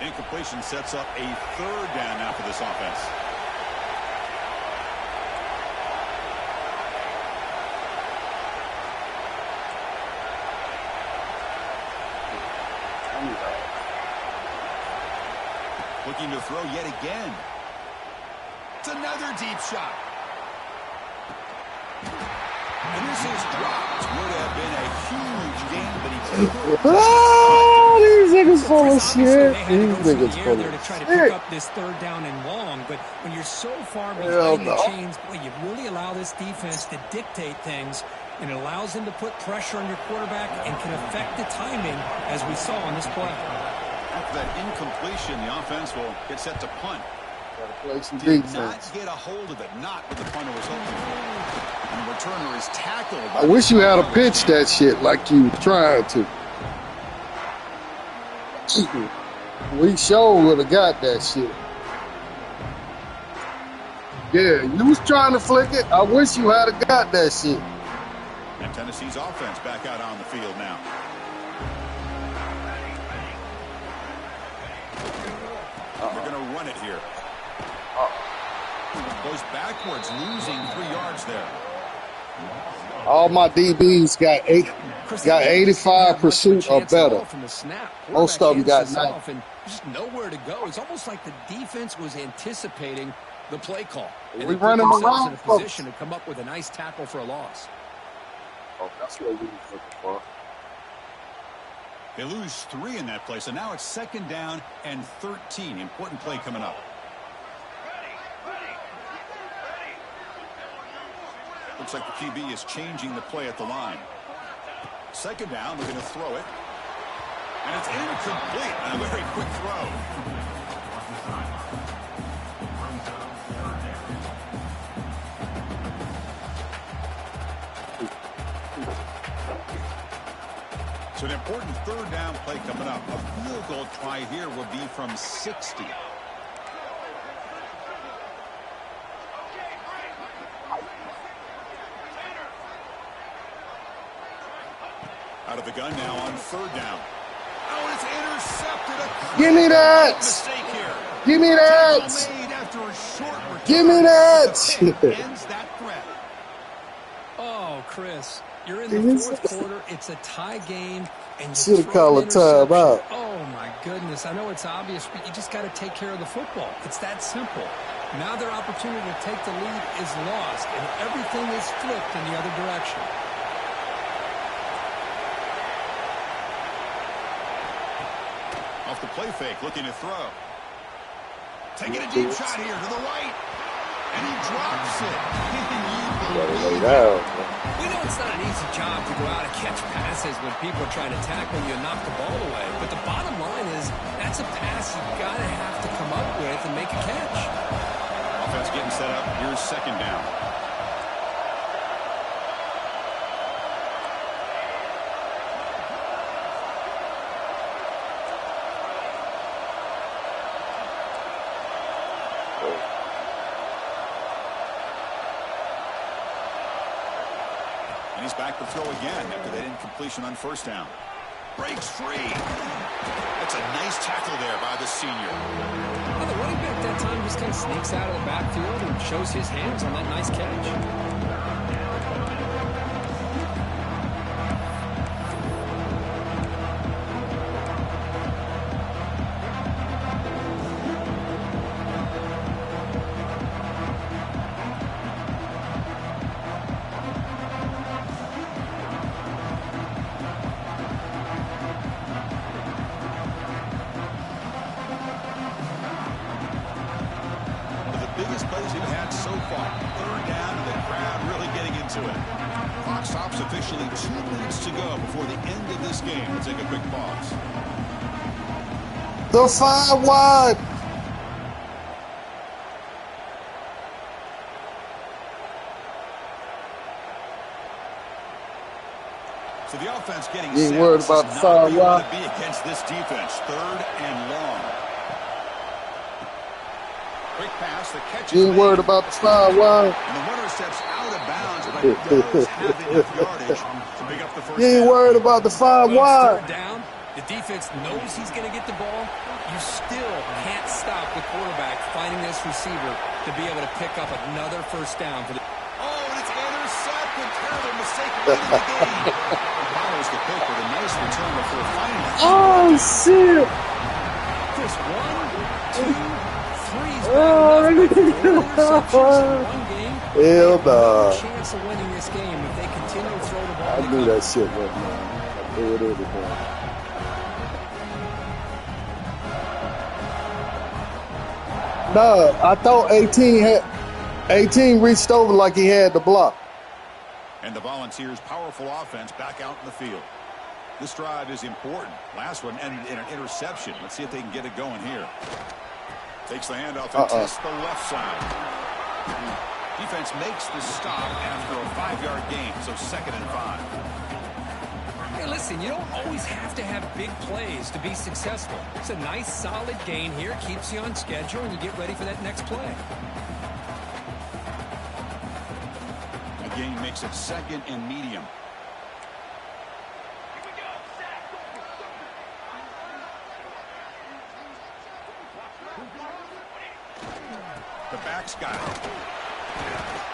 Incompletion sets up a 3rd down now for this offense. Looking to throw yet again. It's another deep shot. And this is dropped. Would have been a huge gain, but he oh, these niggas full of shit. These niggas full of shit. To try to pick up this 3rd down and long, but when you're so far behind the chains, boy, you really allow this defense to dictate things, and it allows them to put pressure on your quarterback and can affect the timing, as we saw on this play. After that incompletion, the offense will get set to punt. Play some Did defense. not get a hold of it, not what the punter was hoping for. And the returner is tackled. I wish you had a pitch that shit like you trying to. We sure would have got that shit. Yeah, you was trying to flick it. I wish you had got that shit. And Tennessee's offense back out on the field now. They're going to run it here. Goes backwards, losing 3 yards there. All my DBs got 85% or better. Most of them got 90. Just nowhere to go. It's almost like the defense was anticipating the play call. We run them around in a position to come up with a nice tackle for a loss. Oh, that's what we was looking for. They lose 3 in that play, so now it's 2nd down and 13. Important play coming up. Looks like the QB is changing the play at the line. 2nd down, looking to throw it. And it's incomplete. A very quick throw. So an important 3rd down play coming up. A field goal try here will be from 60. Out of the gun now on 3rd down. Oh, it's intercepted. Give me that. Mistake here. Give me that. Made after a short return. Give me that. Ends that threat. Oh, Chris, you're in the 4th quarter. It's a tie game. And should have called a timeout. Oh, my goodness. I know it's obvious, but you just got to take care of the football. It's that simple. Now their opportunity to take the lead is lost, and everything is flipped in the other direction. Off the play fake, looking to throw. Taking a deep shot here to the right. And he drops it. We know it's not an easy job to go out and catch passes when people are trying to tackle you and knock the ball away. But the bottom line is that's a pass you've got to have to come up with and make a catch. Offense getting set up. Here's 2nd down. And he's back to throw again after that incompletion on 1st down. breaks free. That's a nice tackle there by the senior. Well, the running back that time just kind of sneaks out of the backfield and shows his hands on that nice catch. Biggest plays we've had so far. Third down, and the crowd really getting into it. Clock stops officially 2 minutes to go before the end of this game. We'll take a quick pause. The 5 wide. So the offense getting You ain't set. worried about the 5 wide. To be against this defense. Third and long. Quick pass, the catch You is ain't made. worried about the 5 wide. And the runner steps out of bounds, but does have enough yardage to pick up the first You ain't down. worried about the 5 Well, wide. third down. The defense knows he's going to get the ball. You still can't stop the quarterback finding this receiver to be able to pick up another first down. For the Oh, and it's intercepted. Terrible mistake late in the game. Follows the pick with a nice return before finding it. Oh, shit. Chris, 1, 2, 3. Oh, hell nah. Chance of winning this game if they continue to throw the ball. I knew that shit wasn't wrong. I knew it everything. No, I thought 18 reached over like he had the block. And the Volunteers' powerful offense back out in the field. This drive is important. Last one ended in an interception. Let's see if they can get it going here. Takes the handoff and tests the left side. Defense makes the stop after a 5-yard gain, so 2nd and 5. Hey, listen, you don't always have to have big plays to be successful. It's a nice, solid gain here. Keeps you on schedule, and you get ready for that next play. A gain makes it 2nd and medium. The back's got it.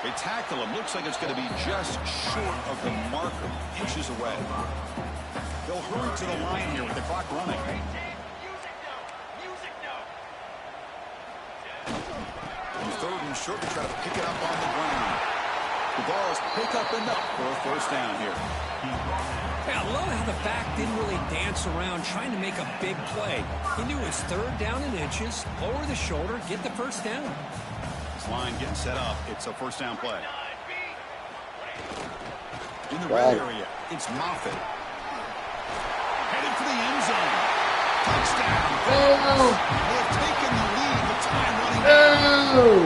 They tackle him. Looks like it's going to be just short of the marker. Inches away. They'll hurry to the line here with the clock running. And 3rd and short to try to pick it up on the ground. The ball's pick up enough for a first down here. Yeah, I love how the back didn't really dance around trying to make a big play. He knew his 3rd down in inches, lower the shoulder, get the first down. This line getting set up. It's a first down play. In the red area, it's Moffitt. Headed for the end zone. Touchdown. They have taken the lead with time running down.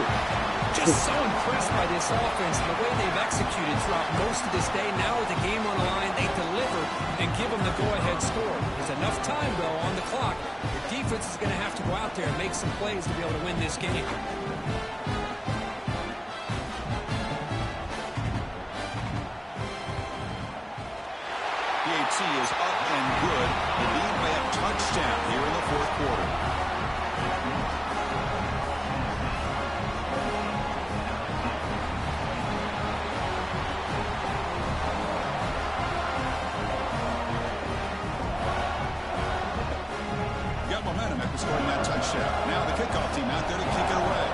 Just so impressed by this offense and the way they've executed throughout most of this day. Now with the game on the line, they deliver and give them the go-ahead score. There's enough time, though, on the clock. The defense is going to have to go out there and make some plays to be able to win this game. PAT is up and good. The lead by a touchdown here in the 4th quarter. Got momentum after scoring that touchdown. Now the kickoff team out there to kick it away.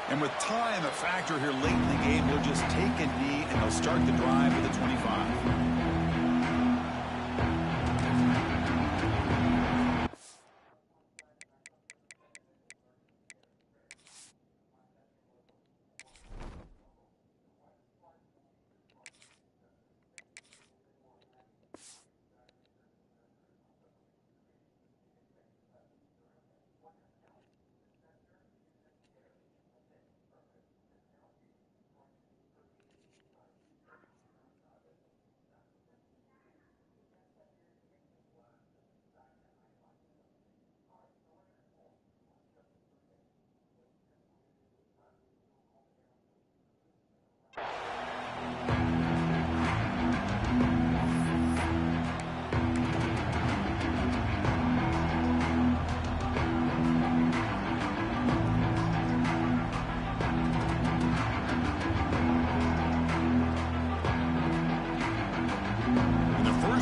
And with time a factor here late in the game, they'll just take a knee and they'll start the drive at the 25.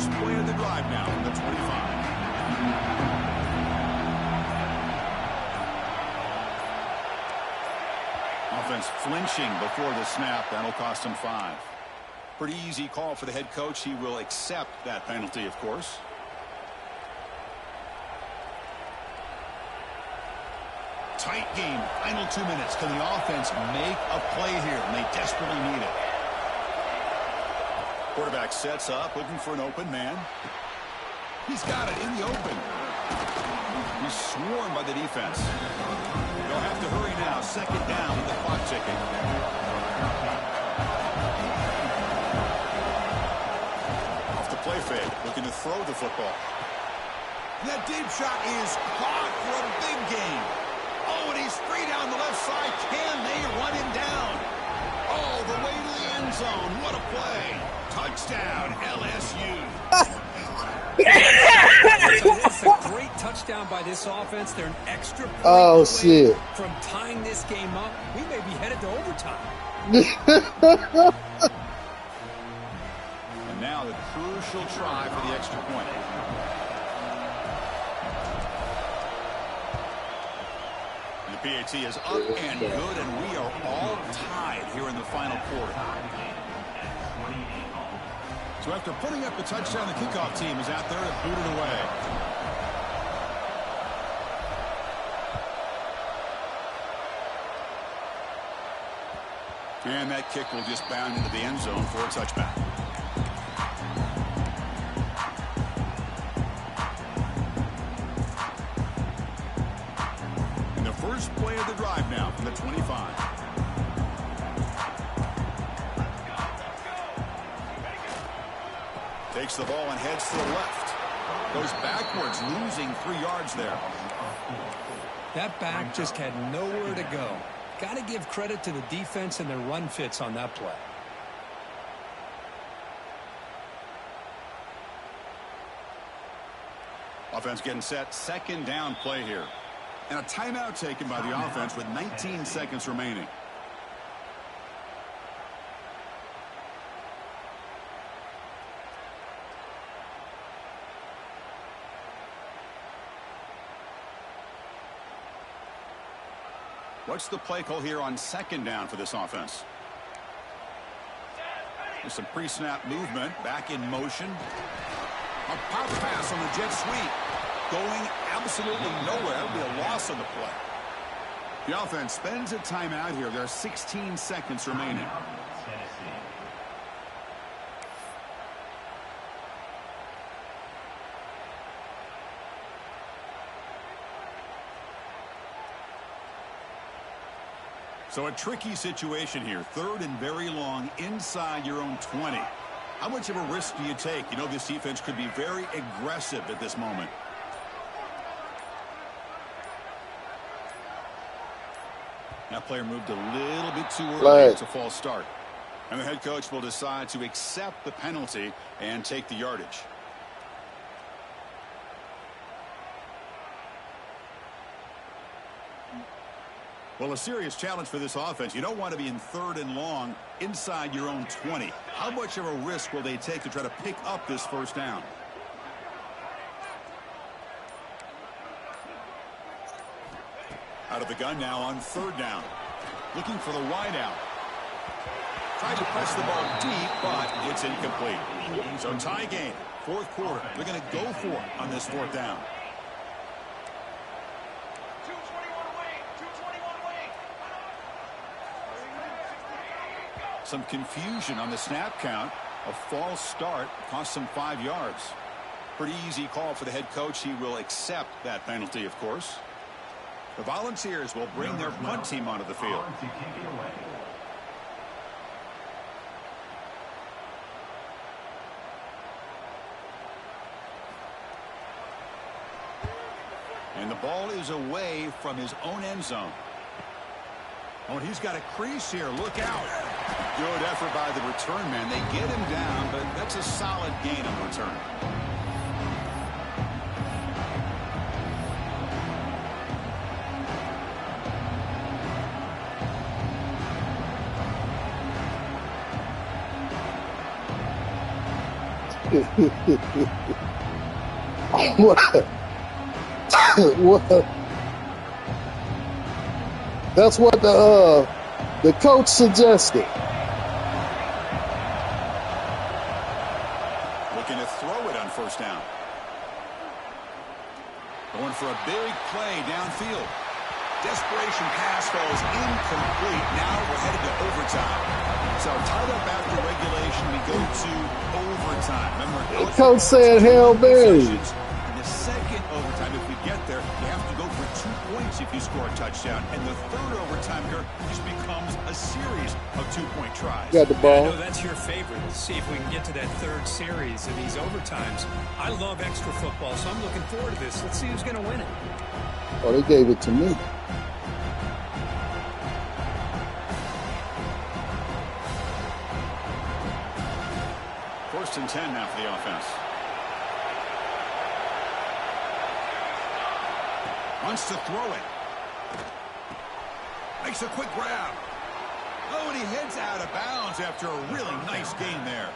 first play of the drive now from the 25. Offense flinching before the snap. That'll cost him 5. Pretty easy call for the head coach. He will accept that penalty, of course. Tight game. Final 2 minutes. Can the offense make a play here? And they desperately need it. Quarterback sets up, looking for an open man. He's got it in the open. He's swarmed by the defense. They'll have to hurry now. Second down with the clock ticking. Off the play fake, looking to throw the football. That deep shot is caught for a big gain. Oh, and he's free down the left side. Can they run him down? Oh, the way to the end zone. What a play. Touchdown, LSU. That's a great touchdown by this offense. They're an extra point away from tying this game up. We may be headed to overtime. And now the crucial try for the extra point. The PAT is up and good, and we are all tied here in the final quarter. So after putting up the touchdown, the kickoff team is out there to boot it away. And that kick will just bound into the end zone for a touchback. And the first play of the drive now from the 25. Takes the ball and heads to the left. Goes backwards, losing 3 yards there. That back just had nowhere to go. Got to give credit to the defense and their run fits on that play. Offense getting set. Second down play here. And a timeout taken by the offense with 19 seconds remaining. What's the play call here on second down for this offense? There's some pre-snap movement. Back in motion. A pop pass on the jet sweep. Going absolutely nowhere. That would be a loss on the play. The offense spends a timeout here. There are 16 seconds remaining. So a tricky situation here. Third and very long inside your own 20. How much of a risk do you take? You know this defense could be very aggressive at this moment. That player moved a little bit too early. It's a false start. And the head coach will decide to accept the penalty and take the yardage. Well, a serious challenge for this offense. You don't want to be in third and long inside your own 20. How much of a risk will they take to try to pick up this first down? Out of the gun now on third down. Looking for the wide out. Tried to press the ball deep, but it's incomplete. So tie game, fourth quarter. They're going to go for it on this fourth down. Some confusion on the snap count. A false start cost them 5 yards. Pretty easy call for the head coach. He will accept that penalty, of course. The Volunteers will bring their punt team onto the field. And the ball is away from his own end zone. Oh, and he's got a crease here. Look out. Good effort by the return man. They get him down, but that's a solid gain on return. What? What? That's what the coach suggested. Looking to throw it on first down. Going for a big play downfield. Desperation pass falls incomplete. Now we're headed to overtime. So tied up after regulation, we go to overtime. Remember, The coach said Hail Mary. in the second overtime, if we get there, you have to go for 2 points if you score a touchdown. And the third overtime here just becomes a series of 2-point tries. Got the ball. I know that's your favorite. Let's see if we can get to that third series of these overtimes. I love extra football, so I'm looking forward to this. Let's see who's going to win it. Oh, they gave it to me. First and 10 now for the offense. Wants to throw it. Makes a quick grab. Oh, and he heads out of bounds after a really nice gain there.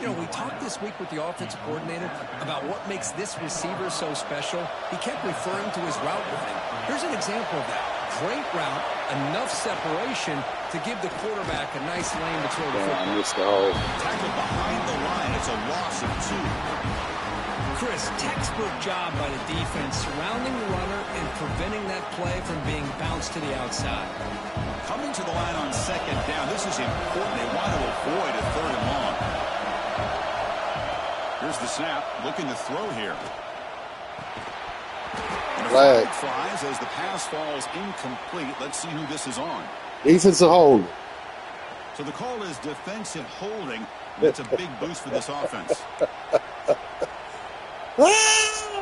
You know, we talked this week with the offensive coordinator about what makes this receiver so special. He kept referring to his route running. Here's an example of that. Great route, enough separation to give the quarterback a nice lane to throw the football. Tackled behind the line. It's a loss of 2. Chris, textbook job by the defense surrounding the runner and preventing that play from being bounced to the outside. Coming to the line on second down. This is important. They want to avoid a third and long. Here's the snap. Looking to throw here. And a flag flies as the pass falls incomplete. Let's see who this is on. Defensive holding. So the call is defensive holding. That's a big boost for this offense.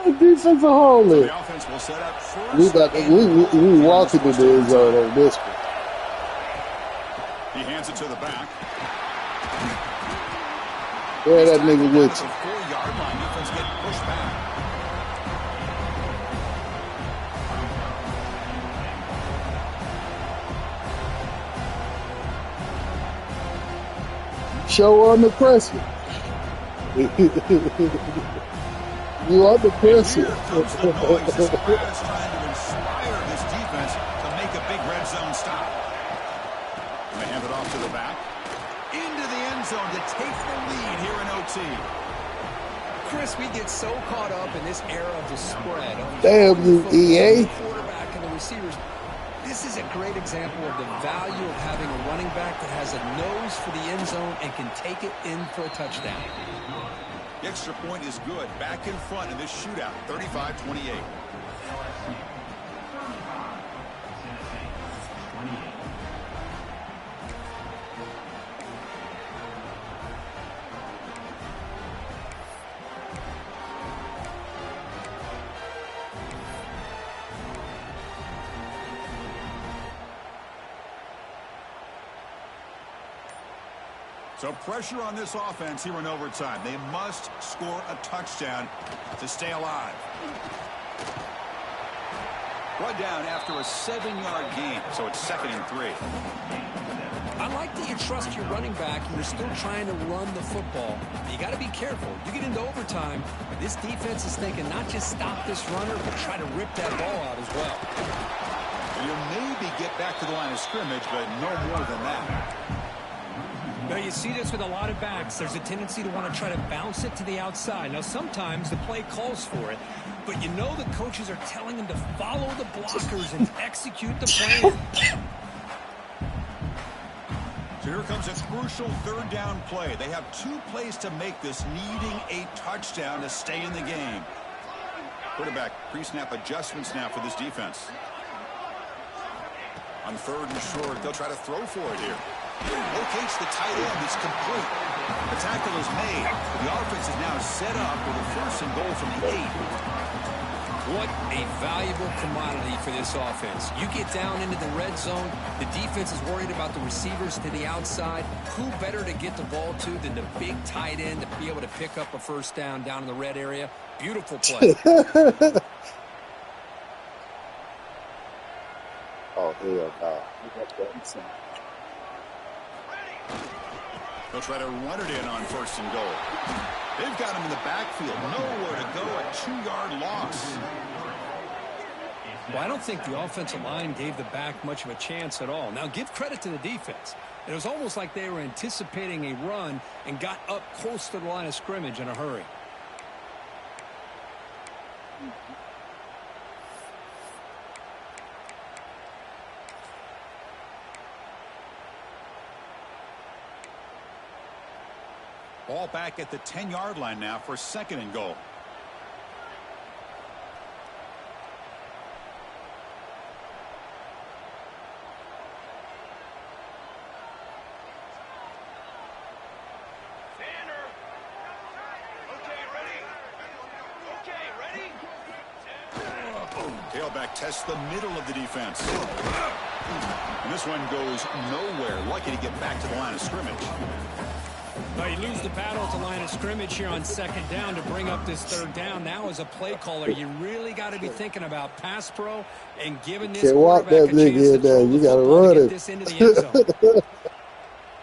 Defensive holding. So the offense will set up first. We walking to the end zone on this one. He hands it to the back. Yeah, that nigga with you. 4-yard line. Defense getting pushed back. Show under pressure. You under pressure. Here comes the noise. This crowd is trying to inspire this defense to make a big red zone stop. And they hand it off to the back. Into the end zone to take the lead here in OT. Chris, we get so caught up in this era of the spread. Damn you, EA. The quarterback and the receivers. This is a great example of the value of having a running back that has a nose for the end zone and can take it in for a touchdown. The extra point is good. Back in front in this shootout, 35-28. So pressure on this offense here in overtime. They must score a touchdown to stay alive. Brought down after a 7-yard gain, so it's 2nd and 3. I like that you trust your running back and you're still trying to run the football. You got to be careful. You get into overtime, this defense is thinking not just stop this runner, but try to rip that ball out as well. You maybe get back to the line of scrimmage, but no more than that. Now, you see this with a lot of backs. There's a tendency to want to try to bounce it to the outside. Now, sometimes the play calls for it, but you know the coaches are telling them to follow the blockers and execute the plan. So here comes a crucial 3rd down play. They have 2 plays to make this, needing a touchdown to stay in the game. Quarterback pre-snap adjustments now for this defense. On 3rd and short, they'll try to throw for it here. Locates the tight end. It's complete. The tackle is made. The offense is now set up with a 1st and goal from the 8. What a valuable commodity for this offense. You get down into the red zone, the defense is worried about the receivers to the outside. Who better to get the ball to than the big tight end to be able to pick up a 1st down in the red area? Beautiful play. Oh, hell no. They'll try to run it in on 1st and goal. They've got him in the backfield. Nowhere to go. A 2-yard loss. Well, I don't think the offensive line gave the back much of a chance at all. Now, give credit to the defense. It was almost like they were anticipating a run and got up close to the line of scrimmage in a hurry. Ball back at the 10-yard line now for 2nd and goal. Tailback tests the middle of the defense. And this one goes nowhere. Lucky to get back to the line of scrimmage. Well, you lose the battle at the line of scrimmage here on 2nd down to bring up this 3rd down. Now, as a play caller, you really got to be thinking about pass pro and giving this quarterback a chance to throw the football to get this into the end zone.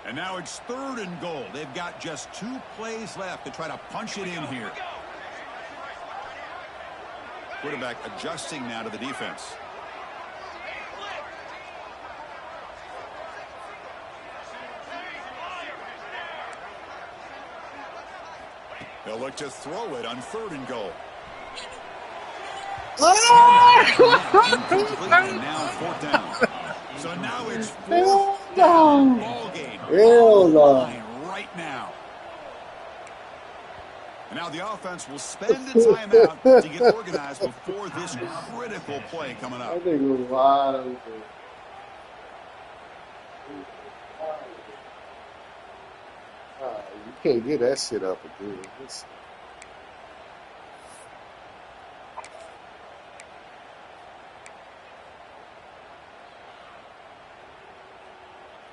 And now it's 3rd and goal. They've got just 2 plays left to try to punch it in here. Quarterback adjusting now to the defense. They'll look to throw it on 3rd and goal. And now 4th down. So now it's 4th down. Ball game. Hell no. Right now. And now the offense will spend the timeout to get organized before this critical play coming up. I think it was wide open. You can't get that shit up again.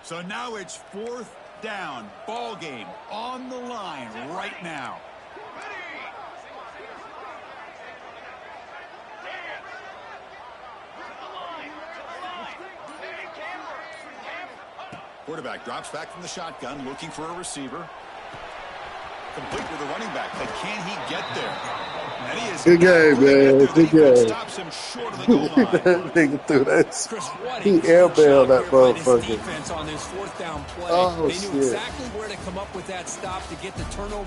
So now it's 4th down. Ball game on the line right now. Quarterback drops back from the shotgun, looking for a receiver. Complete with the running back, but can he get there? And he is good game, man. Good game. Stops him short of the goal line. That nigga threw that. Chris, He airbailed that motherfucker. Defense on this 4th down play. Oh, they knew shit. exactly where to come up with that stop to get the turnover.